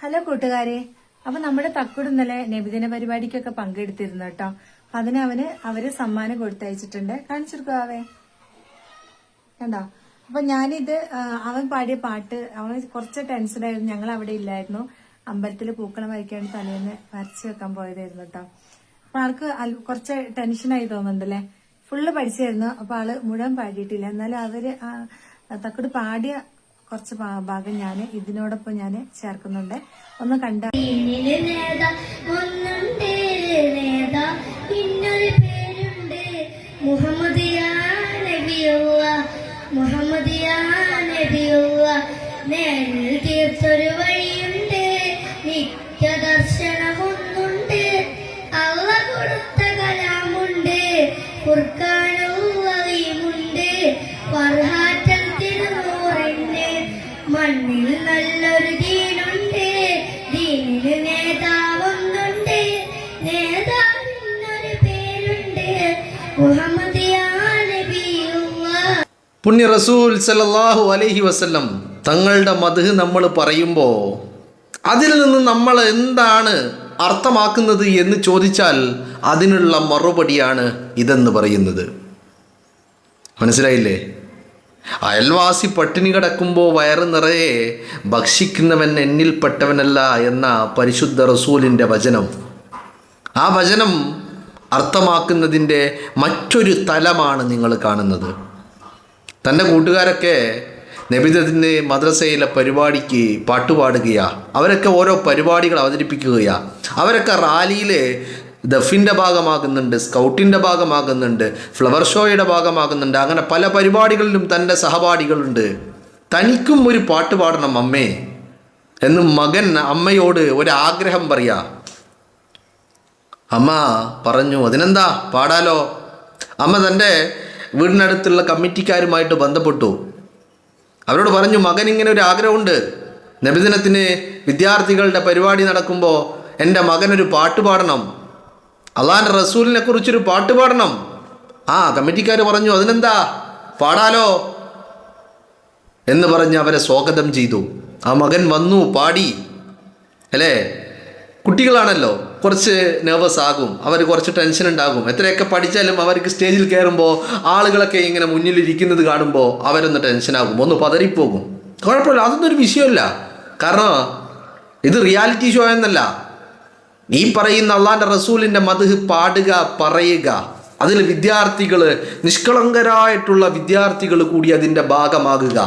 Hello കൂട്ടുകാരെ, അപ്പൊ നമ്മുടെ തക്കുട് ഇന്നലെ നബിദിന പരിപാടിക്കൊക്കെ പങ്കെടുത്തിരുന്നു കേട്ടോ. അതിന് അവര് സമ്മാനം കൊടുത്തയച്ചിട്ടുണ്ട്. കാണിച്ചെടുക്കാവേ, കണ്ടോ? അപ്പൊ ഞാനിത് അവൻ പാടിയ പാട്ട്, അവൻ കുറച്ച് ടെൻഷനായിരുന്നു. ഞങ്ങൾ അവിടെ ഇല്ലായിരുന്നു, അമ്പലത്തിൽ പൂക്കളം വരയ്ക്കാൻ തലേന്ന് വരച്ചു വെക്കാൻ പോയതായിരുന്നു കേട്ടോ. അപ്പൊ ആൾക്ക് കുറച്ച് ടെൻഷനായി തോന്നുന്നുണ്ടല്ലേ. ഫുള്ള് പഠിച്ചായിരുന്നു, അപ്പൊ ആള് മുഴുവൻ പാടിയിട്ടില്ല. എന്നാലും അവര് തക്കുട് പാടിയ കുറച്ച് ഭാഗം ഞാൻ ഇതിനോടൊപ്പം ഞാൻ ചേർക്കുന്നുണ്ട്. ഒന്ന് കണ്ട തീർത്തൊരു വഴിയുണ്ട്, നിത്യദർശനമൊന്നുണ്ട്, അള്ള കൊടുത്ത കലാമുണ്ട്, കുർക്കാനും വകയുമുണ്ട്, വർഹാറ്റൽ തിരുനൂറിന് മണ്ണിൽ നല്ലൊരു ദീനുണ്ട്, ദീനിന് നേതാവൊന്നുണ്ട്, നേതാവിനൊരു പേരുണ്ട്, മുഹമ്മദിയാ നബിയുള്ളാഹ്. പുണ്യ റസൂൽ സല്ലല്ലാഹു അലൈഹി വസല്ലം തങ്ങളുടെ മദ്ഹ് നമ്മൾ പറയുമ്പോൾ അതിൽ നിന്ന് നമ്മൾ എന്താണ് അർത്ഥമാക്കുന്നത് എന്ന് ചോദിച്ചാൽ അതിനുള്ള മറുപടിയാണ് ഇതെന്ന് പറയുന്നത്. മനസ്സിലായില്ലേ? അയൽവാസി പട്ടിണി കിടക്കുമ്പോൾ വയറ് നിറയെ ഭക്ഷിക്കുന്നവൻ എന്നിൽപ്പെട്ടവനല്ല എന്ന പരിശുദ്ധ റസൂലിൻ്റെ വചനം, ആ വചനം അർത്ഥമാക്കുന്നതിൻ്റെ മറ്റൊരു തലമാണ് നിങ്ങൾ കാണുന്നത്. തൻ്റെ കൂട്ടുകാരൊക്കെ നബിദിനത്തിൻ്റെ മദ്രസയിലെ പരിപാടിക്ക് പാട്ടുപാടുകയാണ്. അവരൊക്കെ ഓരോ പരിപാടികൾ അവതരിപ്പിക്കുകയാണ്. അവരൊക്കെ റാലിയിൽ ദഫിൻ്റെ ഭാഗമാകുന്നുണ്ട്, സ്കൗട്ടിൻ്റെ ഭാഗമാകുന്നുണ്ട്, ഫ്ലവർ ഷോയുടെ ഭാഗമാകുന്നുണ്ട്. അങ്ങനെ പല പരിപാടികളിലും തൻ്റെ സഹപാഠികളുണ്ട്. തനിക്കും ഒരു പാട്ട് പാടണം അമ്മേ എന്ന് മകൻ അമ്മയോട് ഒരാഗ്രഹം പറയാ. അമ്മ പറഞ്ഞു, അതിനെന്താ, പാടാലോ. അമ്മ തൻ്റെ വീടിനടുത്തുള്ള കമ്മിറ്റിക്കാരുമായിട്ട് ബന്ധപ്പെട്ടു. അവരോട് പറഞ്ഞു, മകൻ ഇങ്ങനെ ഒരു ആഗ്രഹമുണ്ട്, നബിദിനത്തിന് വിദ്യാർത്ഥികളുടെ പരിപാടി നടക്കുമ്പോൾ എൻ്റെ മകനൊരു പാട്ട് പാടണം, അള്ളാഹിൻ്റെ റസൂലിനെ കുറിച്ചൊരു പാട്ട് പാടണം. കമ്മിറ്റിക്കാർ പറഞ്ഞു, അതിനെന്താ, പാടാലോ എന്ന് പറഞ്ഞ് അവരെ സ്വാഗതം ചെയ്തു. ആ മകൻ വന്നു, പാടി. അല്ലേ, കുട്ടികളാണല്ലോ, കുറച്ച് നെർവസ് ആകും, അവർ കുറച്ച് ടെൻഷൻ ഉണ്ടാകും. എത്രയൊക്കെ പഠിച്ചാലും അവർക്ക് സ്റ്റേജിൽ കയറുമ്പോൾ ആളുകളൊക്കെ ഇങ്ങനെ മുന്നിലിരിക്കുന്നത് കാണുമ്പോൾ അവരൊന്ന് ടെൻഷനാകും, ഒന്ന് പതറിപ്പോകും. കുഴപ്പമില്ല, അതൊന്നും ഒരു വിഷയമല്ല. കാരണം ഇത് റിയാലിറ്റി ഷോ എന്നല്ല. ഈ പറയുന്ന അള്ളാഹിൻ്റെ റസൂലിൻ്റെ മദ്ഹ് പാടുക, പറയുക, അതിൽ വിദ്യാർത്ഥികൾ, നിഷ്കളങ്കരായിട്ടുള്ള വിദ്യാർത്ഥികൾ കൂടി അതിൻ്റെ ഭാഗമാകുക.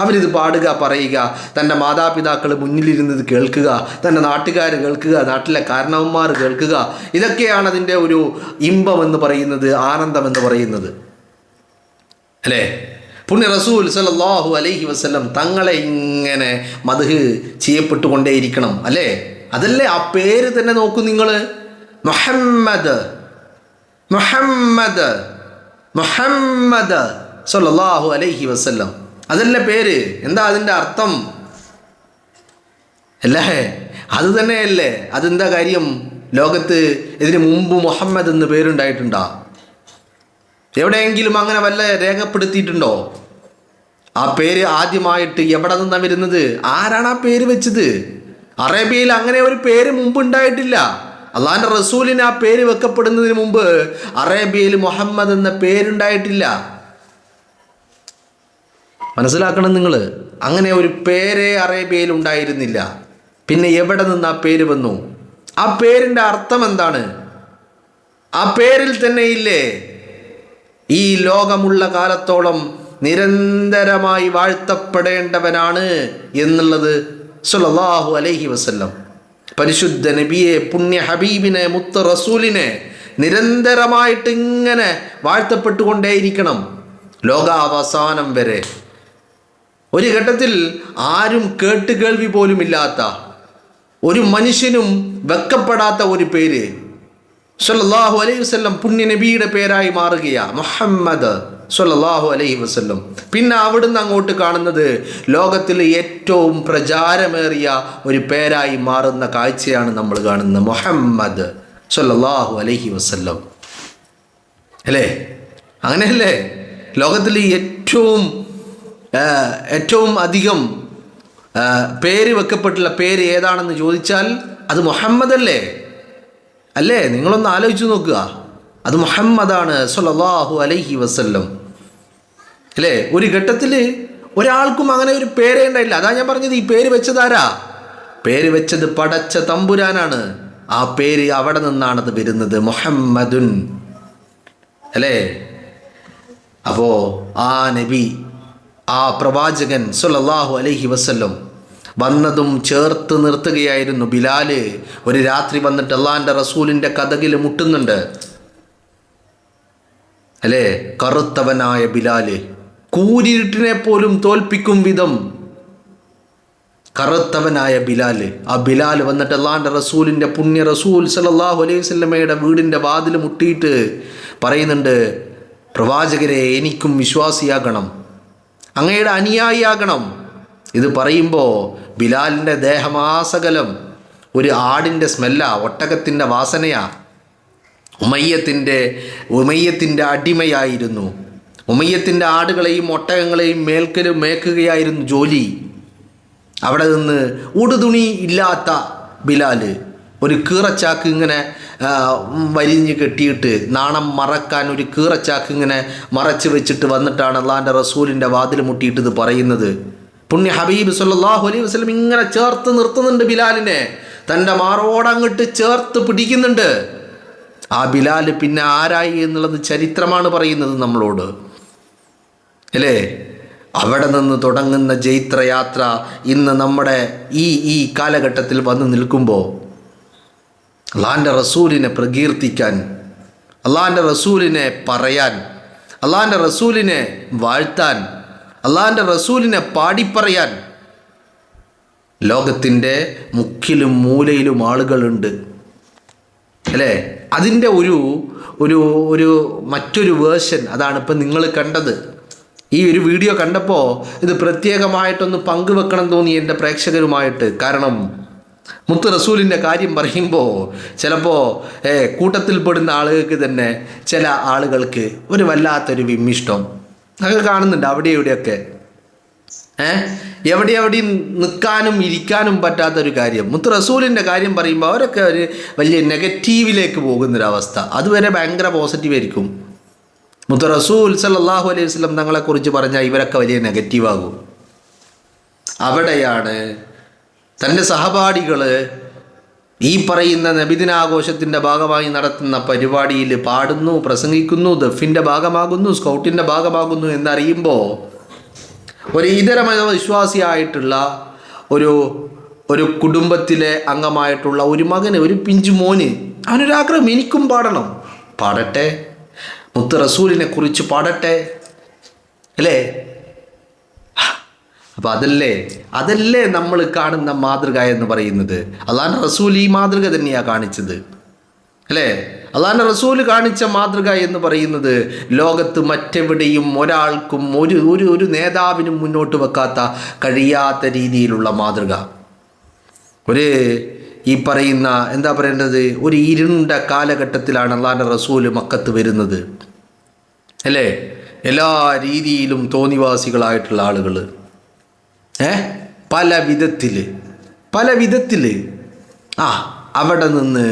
അവരിത് പാടുക, പറയുക, തൻ്റെ മാതാപിതാക്കൾ മുന്നിലിരുന്നത് കേൾക്കുക, തൻ്റെ നാട്ടുകാർ കേൾക്കുക, നാട്ടിലെ കാരണവന്മാർ കേൾക്കുക. ഇതൊക്കെയാണ് അതിൻ്റെ ഒരു ഇമ്പം എന്ന് പറയുന്നത്, ആനന്ദം എന്ന് പറയുന്നത്. അല്ലേ? പുണ്യ റസൂൽ സല്ലല്ലാഹു അലൈഹി വസല്ലം തങ്ങളെ ഇങ്ങനെ മദ്ഹ് ചെയ്യപ്പെട്ടുകൊണ്ടേയിരിക്കണം. അല്ലേ? അതല്ലേ ആ പേര് തന്നെ നോക്കൂ നിങ്ങൾ, മുഹമ്മദ് മുഹമ്മദ് മുഹമ്മദ് സല്ലല്ലാഹു അലൈഹി വസല്ലം, അതല്ലേ പേര്. എന്താ അതിൻ്റെ അർത്ഥം? അല്ലേ, അത് തന്നെയല്ലേ. അതെന്താ കാര്യം? ലോകത്ത് ഇതിന് മുമ്പ് മുഹമ്മദ് എന്ന് പേരുണ്ടായിട്ടുണ്ടോ? എവിടെയെങ്കിലും അങ്ങനെ വല്ല രേഖപ്പെടുത്തിയിട്ടുണ്ടോ? ആ പേര് ആദ്യമായിട്ട് എവിടെ നിന്നാണ് വരുന്നത്? ആരാണ് ആ പേര് വെച്ചത്? അറേബ്യയിൽ അങ്ങനെ ഒരു പേര് മുമ്പ് ഉണ്ടായിട്ടില്ല. അള്ളാഹിൻ്റെ റസൂലിന് ആ പേര് വെക്കപ്പെടുന്നതിന് മുമ്പ് അറേബ്യയിൽ മുഹമ്മദ് എന്ന പേരുണ്ടായിട്ടില്ല. മനസ്സിലാക്കണം നിങ്ങൾ, അങ്ങനെ ഒരു പേരേ അറേബ്യയിൽ ഉണ്ടായിരുന്നില്ല. പിന്നെ എവിടെ നിന്ന് ആ പേര് വന്നു? ആ പേരിൻ്റെ അർത്ഥം എന്താണ്? ആ പേരിൽ തന്നെ ഇല്ലേ ഈ ലോകമുള്ള കാലത്തോളം നിരന്തരമായി വാഴ്ത്തപ്പെടേണ്ടവനാണ് എന്നുള്ളത്. സല്ലല്ലാഹു അലൈഹി വസല്ലം പരിശുദ്ധ നബിയെ, പുണ്യ ഹബീബിനെ, മുത്ത് റസൂലിനെ നിരന്തരമായിട്ട് ഇങ്ങനെ വാഴ്ത്തപ്പെട്ടുകൊണ്ടേയിരിക്കണം ലോകാവസാനം വരെ. ഒരു ഘട്ടത്തിൽ ആരും കേൾവി പോലുമില്ലാത്ത, ഒരു മനുഷ്യനും വെക്കപ്പെടാത്ത ഒരു പേര് സല്ലല്ലാഹു അലൈഹി വസല്ലം പുണ്യ നബിയുടെ പേരായി മാറുകയാണ്, മുഹമ്മദ് സല്ലല്ലാഹു അലൈഹി വസല്ലം. പിന്നെ അവിടുന്ന് അങ്ങോട്ട് കാണുന്നത് ലോകത്തിൽ ഏറ്റവും പ്രചാരമേറിയ ഒരു പേരായി മാറുന്ന കാഴ്ചയാണ് നമ്മൾ കാണുന്നത്, മുഹമ്മദ് സല്ലല്ലാഹു അലൈഹി വസല്ലം. അല്ലേ? അങ്ങനെയല്ലേ? ലോകത്തിൽ ഏറ്റവും അധികം പേര് വെക്കപ്പെട്ടുള്ള പേര് ഏതാണെന്ന് ചോദിച്ചാൽ അത് മുഹമ്മദ് അല്ലേ? നിങ്ങളൊന്ന് ആലോചിച്ച് നോക്കുക. അത് മുഹമ്മദാണ് സ്വല്ലല്ലാഹു അലൈഹി വസല്ലം അല്ലേ? ഒരു ഘട്ടത്തിൽ ഒരാൾക്കും അങ്ങനെ ഒരു പേരേ ഉണ്ടായില്ല. അതാ ഞാൻ പറഞ്ഞത്, ഈ പേര് വെച്ചതാരാ? പേര് വെച്ചത് പടച്ച തമ്പുരാനാണ്. ആ പേര് അവിടെ നിന്നാണത് വരുന്നത്, മുഹമ്മദുൻ അല്ലേ? അപ്പോൾ ആ നബി, ആ പ്രവാചകൻ സ്വല്ലല്ലാഹു അലൈഹി വസല്ലം വന്നതും ചേർത്ത് നിർത്തുകയായിരുന്നു. ബിലാല് ഒരു രാത്രി വന്നിട്ട് അള്ളാഹിൻ്റെ റസൂലിൻ്റെ കതകിൽ മുട്ടുന്നുണ്ട് അല്ലേ? കറുത്തവനായ ബിലാല്, കൂരിരുട്ടിനെ പോലും തോൽപ്പിക്കും വിധം കറുത്തവനായ ബിലാല്. ആ ബിലാൽ വന്നിട്ട് അള്ളാഹിൻ്റെ റസൂലിൻ്റെ പുണ്യ റസൂൽ സല്ലല്ലാഹു അലൈഹി വസല്ലമയുടെ വീടിൻ്റെ വാതിൽ മുട്ടിയിട്ട് പറയുന്നുണ്ട്, പ്രവാചകരെ എനിക്കും വിശ്വാസിയാകണം, അങ്ങയുടെ അനുയായിയാകണം. ഇത് പറയുമ്പോൾ ബിലാലിൻ്റെ ദേഹമാസകലം ഒരു ആടിൻ്റെ സ്മെല്ലാ, ഒട്ടകത്തിൻ്റെ വാസനയാ. ഉമയ്യത്തിൻ്റെ അടിമയായിരുന്നു. ഉമയ്യത്തിൻ്റെ ആടുകളെയും ഒട്ടകങ്ങളെയും മേക്കുകയായിരുന്നു ജോലി. അവിടെ നിന്ന് ഉടുതുണി ഇല്ലാത്ത ബിലാല് ഒരു കീറച്ചാക്ക് ഇങ്ങനെ വരിഞ്ഞ് കെട്ടിയിട്ട് നാണം മറക്കാൻ ഒരു കീറച്ചാക്ക് ഇങ്ങനെ മറച്ച് വെച്ചിട്ട് വന്നിട്ടാണ് അള്ളാഹിൻ്റെ റസൂലിൻ്റെ വാതിൽ മുട്ടിയിട്ട് ഇത് പറയുന്നത്. പുണ്യ ഹബീബ് സല്ലല്ലാഹു അലൈഹി വസല്ലം ഇങ്ങനെ ചേർത്ത് നിർത്തുന്നുണ്ട് ബിലാലിനെ, തൻ്റെ മാറോടങ്ങോട്ട് ചേർത്ത് പിടിക്കുന്നുണ്ട്. ആ ബിലാൽ പിന്നെ ആരായി എന്നുള്ളത് ചരിത്രമാണ് പറയുന്നത് നമ്മളോട് അല്ലേ? അവിടെ നിന്ന് തുടങ്ങുന്ന ജൈത്രയാത്ര ഇന്ന് നമ്മുടെ ഈ കാലഘട്ടത്തിൽ വന്ന് നിൽക്കുമ്പോൾ അള്ളാഹിൻ്റെ റസൂലിനെ പ്രകീർത്തിക്കാൻ, അള്ളാഹിൻ്റെ റസൂലിനെ പറയാൻ, അള്ളാഹിൻ്റെ റസൂലിനെ വാഴ്ത്താൻ, അള്ളാഹിൻ്റെ റസൂലിനെ പാടിപ്പറയാൻ ലോകത്തിൻ്റെ മുക്കിലും മൂലയിലും ആളുകളുണ്ട് അല്ലേ? അതിൻ്റെ ഒരു മറ്റൊരു വേർഷൻ അതാണ് ഇപ്പം നിങ്ങൾ കണ്ടത്. ഈ ഒരു വീഡിയോ കണ്ടപ്പോൾ ഇത് പ്രത്യേകമായിട്ടൊന്ന് പങ്കുവെക്കണം തോന്നി എൻ്റെ പ്രേക്ഷകരുമായിട്ട്. കാരണം മുത്ത് റസൂലിൻ്റെ കാര്യം പറയുമ്പോൾ ചിലപ്പോൾ കൂട്ടത്തിൽപ്പെടുന്ന ആളുകൾക്ക് തന്നെ ചില ആളുകൾക്ക് ഒരു വല്ലാത്തൊരു വിമ്മിഷ്ടം അതൊക്കെ കാണുന്നുണ്ട് അവിടെ ഇവിടെയൊക്കെ. എവിടെയും നിൽക്കാനും ഇരിക്കാനും പറ്റാത്തൊരു കാര്യം. മുത്ത് റസൂലിൻ്റെ കാര്യം പറയുമ്പോൾ അവരൊക്കെ ഒരു വലിയ നെഗറ്റീവിലേക്ക് പോകുന്നൊരവസ്ഥ. അതുവരെ ഭയങ്കര പോസിറ്റീവായിരിക്കും. മുത്ത് റസൂൽ സല്ലല്ലാഹു അലൈഹി വസല്ലം തങ്ങളെക്കുറിച്ച് പറഞ്ഞാൽ ഇവരൊക്കെ വലിയ നെഗറ്റീവാകും. അവിടെയാണ് തൻ്റെ സഹപാഠികൾ ഈ പറയുന്ന നബിദിനാഘോഷത്തിൻ്റെ ഭാഗമായി നടത്തുന്ന പരിപാടിയിൽ പാടുന്നു, പ്രസംഗിക്കുന്നു, ദഫിൻ്റെ ഭാഗമാകുന്നു, സ്കൗട്ടിൻ്റെ ഭാഗമാകുന്നു എന്നറിയുമ്പോൾ ഒരു ഇതര മതവിശ്വാസിയായിട്ടുള്ള ഒരു കുടുംബത്തിലെ അംഗമായിട്ടുള്ള ഒരു മകന്, ഒരു പിഞ്ചു മോന്, അവനൊരാഗ്രഹം എനിക്കും പാടണം. പാടട്ടെ, മുത്ത് റസൂലിനെ കുറിച്ച് പാടട്ടെ അല്ലേ? അപ്പം അതല്ലേ നമ്മൾ കാണുന്ന മാതൃക എന്ന് പറയുന്നത്. അള്ളാഹിൻ്റെ റസൂൽ ഈ മാതൃക തന്നെയാണ് കാണിച്ചത് അല്ലേ? അള്ളാഹിൻ്റെ റസൂൽ കാണിച്ച മാതൃക എന്ന് പറയുന്നത് ലോകത്ത് മറ്റെവിടെയും ഒരാൾക്കും ഒരു നേതാവിനും മുന്നോട്ട് വെക്കാത്ത കഴിയാത്ത രീതിയിലുള്ള മാതൃക. ഈ പറയുന്ന എന്താ പറയേണ്ടത്, ഒരു ഇരുണ്ട കാലഘട്ടത്തിലാണ് അള്ളാഹിൻ്റെ റസൂൽ മക്കത്ത് വരുന്നത് അല്ലേ? എല്ലാ രീതിയിലും തോന്നിവാസികളായിട്ടുള്ള ആളുകൾ പല വിധത്തിൽ അവിടെ നിന്ന്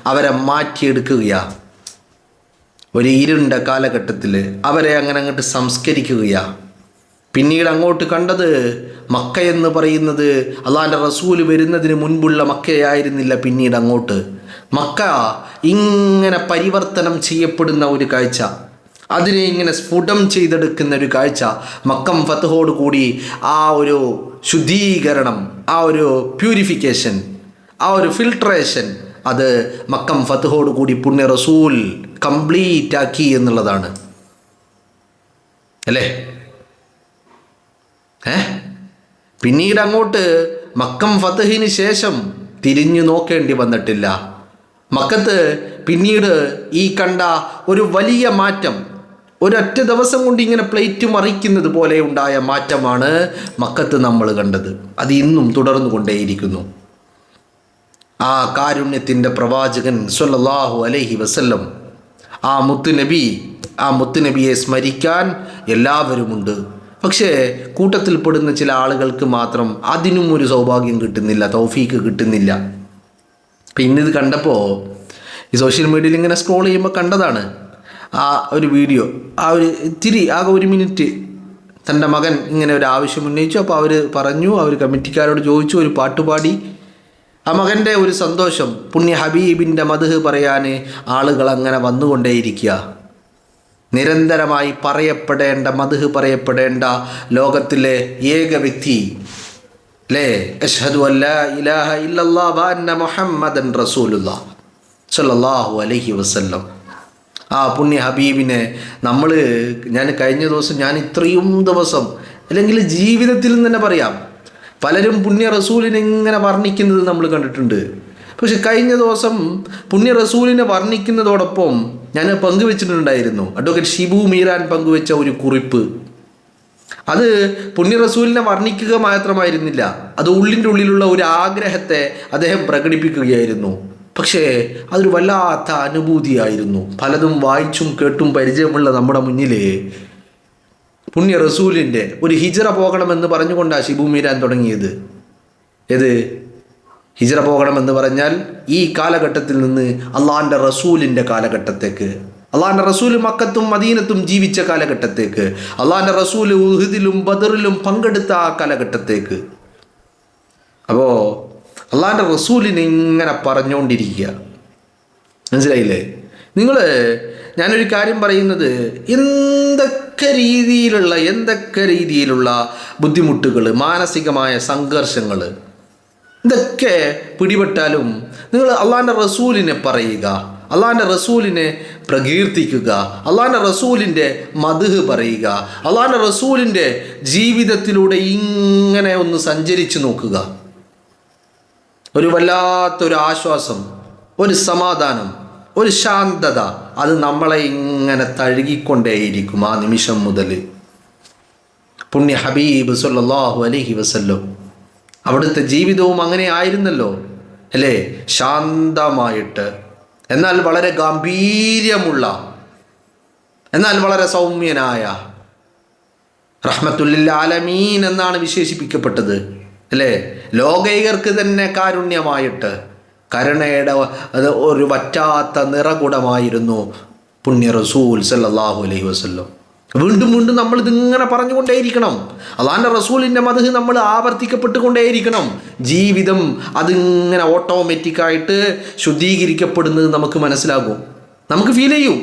അവരെ മാറ്റിയെടുക്കുകയാണ്. ഒരു ഇരുണ്ട കാലഘട്ടത്തിൽ അവരെ അങ്ങോട്ട് സംസ്കരിക്കുകയാണ്. പിന്നീട് അങ്ങോട്ട് കണ്ടത് മക്ക എന്ന് പറയുന്നത് അള്ളാഹിൻ്റെ റസൂല് വരുന്നതിന് മുൻപുള്ള മക്കയായിരുന്നില്ല. പിന്നീട് അങ്ങോട്ട് മക്ക ഇങ്ങനെ പരിവർത്തനം ചെയ്യപ്പെടുന്ന ഒരു കാഴ്ച, അതിനെ ഇങ്ങനെ സ്ഫുടം ചെയ്തെടുക്കുന്ന ഒരു കാഴ്ച. മക്കം ഫതഹോട് കൂടി ആ ഒരു ശുദ്ധീകരണം, ആ ഒരു പ്യൂരിഫിക്കേഷൻ, ആ ഒരു ഫിൽട്രേഷൻ, അത് മക്കം ഫതഹോട് കൂടി പുണ്യ റസൂൽ കംപ്ലീറ്റ് ആക്കി എന്നുള്ളതാണ് അല്ലേ? പിന്നീട് അങ്ങോട്ട് മക്കം ഫതഹിന് ശേഷം തിരിഞ്ഞു നോക്കേണ്ടി വന്നിട്ടില്ല. മക്കത്ത് പിന്നീട് ഈ കണ്ട ഒരു വലിയ മാറ്റം, ഒരൊറ്റ ദിവസം കൊണ്ട് ഇങ്ങനെ പ്ലേറ്റ് മറിക്കുന്നത് പോലെ ഉണ്ടായ മാറ്റമാണ് മക്കത്ത് നമ്മൾ കണ്ടത്. അത് ഇന്നും തുടർന്നു കൊണ്ടേയിരിക്കുന്നു. ആ കാരുണ്യത്തിൻ്റെ പ്രവാചകൻ സ്വല്ലല്ലാഹു അലൈഹി വസല്ലം, ആ മുത്തുനബിയെ സ്മരിക്കാൻ എല്ലാവരുമുണ്ട്. പക്ഷേ കൂട്ടത്തിൽപ്പെടുന്ന ചില ആളുകൾക്ക് മാത്രം അതിനും ഒരു സൗഭാഗ്യം കിട്ടുന്നില്ല, തൗഫീക്ക് കിട്ടുന്നില്ല. അപ്പം ഇന്നിത് കണ്ടപ്പോൾ ഈ സോഷ്യൽ മീഡിയയിൽ ഇങ്ങനെ സ്ക്രോൾ ചെയ്യുമ്പോൾ കണ്ടതാണ് ആ ഒരു വീഡിയോ. ആ ഒരു ഇത്തിരി ആകെ 1 മിനിറ്റ് തൻ്റെ മകൻ ഇങ്ങനെ ഒരു ആവശ്യം ഉന്നയിച്ചു. അപ്പോൾ അവർ പറഞ്ഞു, അവർ കമ്മിറ്റിക്കാരോട് ചോദിച്ചു, ഒരു പാട്ടുപാടി. ആ മകൻ്റെ ഒരു സന്തോഷം, പുണ്യ ഹബീബിൻ്റെ മദ്ഹ് പറയാൻ ആളുകൾ അങ്ങനെ വന്നുകൊണ്ടേയിരിക്കുക. നിരന്തരമായി പറയപ്പെടേണ്ട, മദ്ഹ് പറയപ്പെടേണ്ട ലോകത്തിലെ ഏക വ്യക്തി അല്ലേ, അഷ്ഹദു അല്ലാ ഇലാഹ ഇല്ലല്ലാഹ് വ അന്ന മുഹമ്മദൻ റസൂലുള്ളാഹ് സ്വല്ലല്ലാഹു അലൈഹി വസല്ലം. ആ പുണ്യ ഹബീബിനെ ഞാൻ കഴിഞ്ഞ ദിവസം, ഞാൻ ഇത്രയും ദിവസം അല്ലെങ്കിൽ ജീവിതത്തിൽ തന്നെ പറയാം, പലരും പുണ്യ റസൂലിനെ ഇങ്ങനെ വർണ്ണിക്കുന്നത് നമ്മൾ കണ്ടിട്ടുണ്ട്. പക്ഷെ കഴിഞ്ഞ ദിവസം പുണ്യ റസൂലിനെ വർണ്ണിക്കുന്നതോടൊപ്പം ഞാൻ പങ്കുവെച്ചിട്ടുണ്ടായിരുന്നു അഡ്വക്കേറ്റ് ഷിബു മീരാൻ പങ്കുവെച്ച ഒരു കുറിപ്പ്. അത് പുണ്യ റസൂലിനെ വർണ്ണിക്കുക മാത്രമായിരുന്നില്ല, അത് ഉള്ളിൻ്റെ ഉള്ളിലുള്ള ഒരു ആഗ്രഹത്തെ അദ്ദേഹം പ്രകടിപ്പിക്കുകയായിരുന്നു. പക്ഷേ അതൊരു വല്ലാത്ത അനുഭൂതിയായിരുന്നു. പലതും വായിച്ചും കേട്ടും പരിചയമുള്ള നമ്മുടെ മുന്നിൽ പുണ്യ റസൂലിൻ്റെ ഒരു ഹിജ്റ പോകണമെന്ന് പറഞ്ഞുകൊണ്ടാണ് ഷിബു മീരാൻ തുടങ്ങിയത്. ഹിജ്റ പോകണമെന്ന് പറഞ്ഞാൽ ഈ കാലഘട്ടത്തിൽ നിന്ന് അള്ളാഹിൻ്റെ റസൂലിൻ്റെ കാലഘട്ടത്തേക്ക്, അള്ളാഹിൻ്റെ റസൂൽ മക്കത്തും മദീനത്തും ജീവിച്ച കാലഘട്ടത്തേക്ക്, അള്ളാഹിൻ്റെ റസൂൽ ഉഹദിലും ബദറിലും പങ്കെടുത്ത ആ കാലഘട്ടത്തേക്ക്. അപ്പോൾ അള്ളാഹിൻ്റെ റസൂലിനെ ഇങ്ങനെ പറഞ്ഞുകൊണ്ടിരിക്കുക. മനസ്സിലായില്ലേ? ഞാനൊരു കാര്യം പറയുന്നത്, എന്തൊക്കെ രീതിയിലുള്ള ബുദ്ധിമുട്ടുകൾ, മാനസികമായ സംഘർഷങ്ങൾ, ഇതൊക്കെ പിടിപെട്ടാലും നിങ്ങൾ അള്ളാഹിൻ്റെ റസൂലിനെ പറയുക, അള്ളാഹിൻ്റെ റസൂലിനെ പ്രകീർത്തിക്കുക, അള്ളാഹിൻ്റെ റസൂലിൻ്റെ മദ്ഹ് പറയുക, അള്ളാഹിൻ്റെ റസൂലിൻ്റെ ജീവിതത്തിലൂടെ ഇങ്ങനെ ഒന്ന് സഞ്ചരിച്ചു നോക്കുക. ഒരു വല്ലാത്തൊരു ആശ്വാസം, ഒരു സമാധാനം, ഒരു ശാന്തത, അത് നമ്മളെ ഇങ്ങനെ തഴുകിക്കൊണ്ടേയിരിക്കും ആ നിമിഷം മുതൽ. പുണ്യ ഹബീബ് സല്ലല്ലാഹു അലൈഹി വസല്ലം അവിടുത്തെ ജീവിതവും അങ്ങനെ ആയിരുന്നല്ലോ അല്ലേ? ശാന്തമായിട്ട്, എന്നാൽ വളരെ ഗാംഭീര്യമുള്ള, എന്നാൽ വളരെ സൗമ്യനായ, റഹ്മത്തുൽ ലിൽ ആലമീൻ എന്നാണ് വിശേഷിപ്പിക്കപ്പെട്ടത് അല്ലേ? ലോകൈകർക്ക് തന്നെ കാരുണ്യമായിട്ട്, കരുണയുടെ ഒരു വറ്റാത്ത നിറകുടമായിരുന്നു പുണ്യ റസൂൽ സല്ലല്ലാഹു അലൈഹി വസല്ലം. വീണ്ടും വീണ്ടും നമ്മൾ ഇതിങ്ങനെ പറഞ്ഞുകൊണ്ടേയിരിക്കണം. അള്ളാഹിൻ്റെ റസൂലിൻ്റെ മദ്ഹ് നമ്മൾ ആവർത്തിക്കപ്പെട്ടുകൊണ്ടേയിരിക്കണം. ജീവിതം അതിങ്ങനെ ഓട്ടോമാറ്റിക്കായിട്ട് ശുദ്ധീകരിക്കപ്പെടുന്നത് നമുക്ക് മനസ്സിലാകും, നമുക്ക് ഫീൽ ചെയ്യും.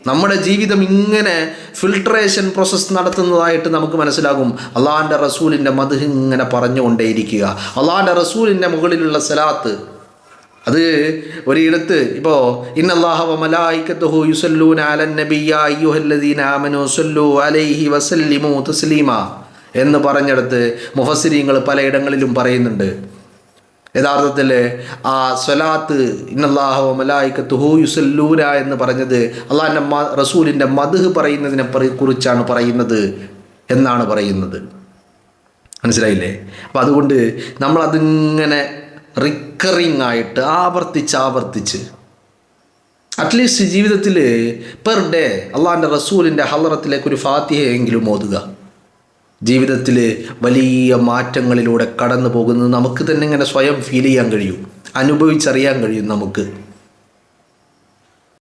നമ്മുടെ ജീവിതം ഇങ്ങനെ ഫിൽട്രേഷൻ പ്രോസസ്സ് നടത്തുന്നതായിട്ട് നമുക്ക് മനസ്സിലാകും. അള്ളാഹിൻ്റെ റസൂലിൻ്റെ മദ്ഹ് ഇങ്ങനെ പറഞ്ഞുകൊണ്ടേയിരിക്കുക. അള്ളാഹിൻ്റെ റസൂലിൻ്റെ മുകളിലുള്ള സലാത്ത്, അത് ഒരിടത്ത് ഇപ്പോൾ ഇന്നല്ലാഹ വ മലായികത്തുഹു യുസല്ലൂന അലൻ നബിയ്യ അയ്യുഹല്ലദീന ആമനൂ സല്ലു അലൈഹി വസല്ലിമു തസ്ലീമ എന്ന് പറഞ്ഞിടത്ത് മുഫസ്സിരീങ്ങൾ പലയിടങ്ങളിലും പറയുന്നുണ്ട്. യഥാർത്ഥത്തിൽ ആ സ്വലാത്ത് ഇന്നല്ലാഹ വ മലായികത്തുഹു യുസല്ലൂന എന്ന് പറഞ്ഞത് അള്ളാഹിൻ്റെ റസൂലിൻ്റെ മദ്ഹ് പറയുന്നതിനെ കുറിച്ചാണ് പറയുന്നത് എന്നാണ് പറയുന്നത്. മനസ്സിലായില്ലേ? അപ്പം അതുകൊണ്ട് നമ്മളതിങ്ങനെ റിക്കറിങ് ആയിട്ട് ആവർത്തിച്ച് അറ്റ്ലീസ്റ്റ് ജീവിതത്തിൽ പെർ ഡേ അള്ളാഹിൻ്റെ റസൂലിൻ്റെ ഹളറത്തിലേക്ക് ഒരു ഫാത്തിഹയെങ്കിലും ഓതുക. ജീവിതത്തിൽ വലിയ മാറ്റങ്ങളിലൂടെ കടന്നു പോകുന്നത് നമുക്ക് തന്നെ ഇങ്ങനെ സ്വയം ഫീൽ ചെയ്യാൻ കഴിയും, അനുഭവിച്ചറിയാൻ കഴിയും നമുക്ക്.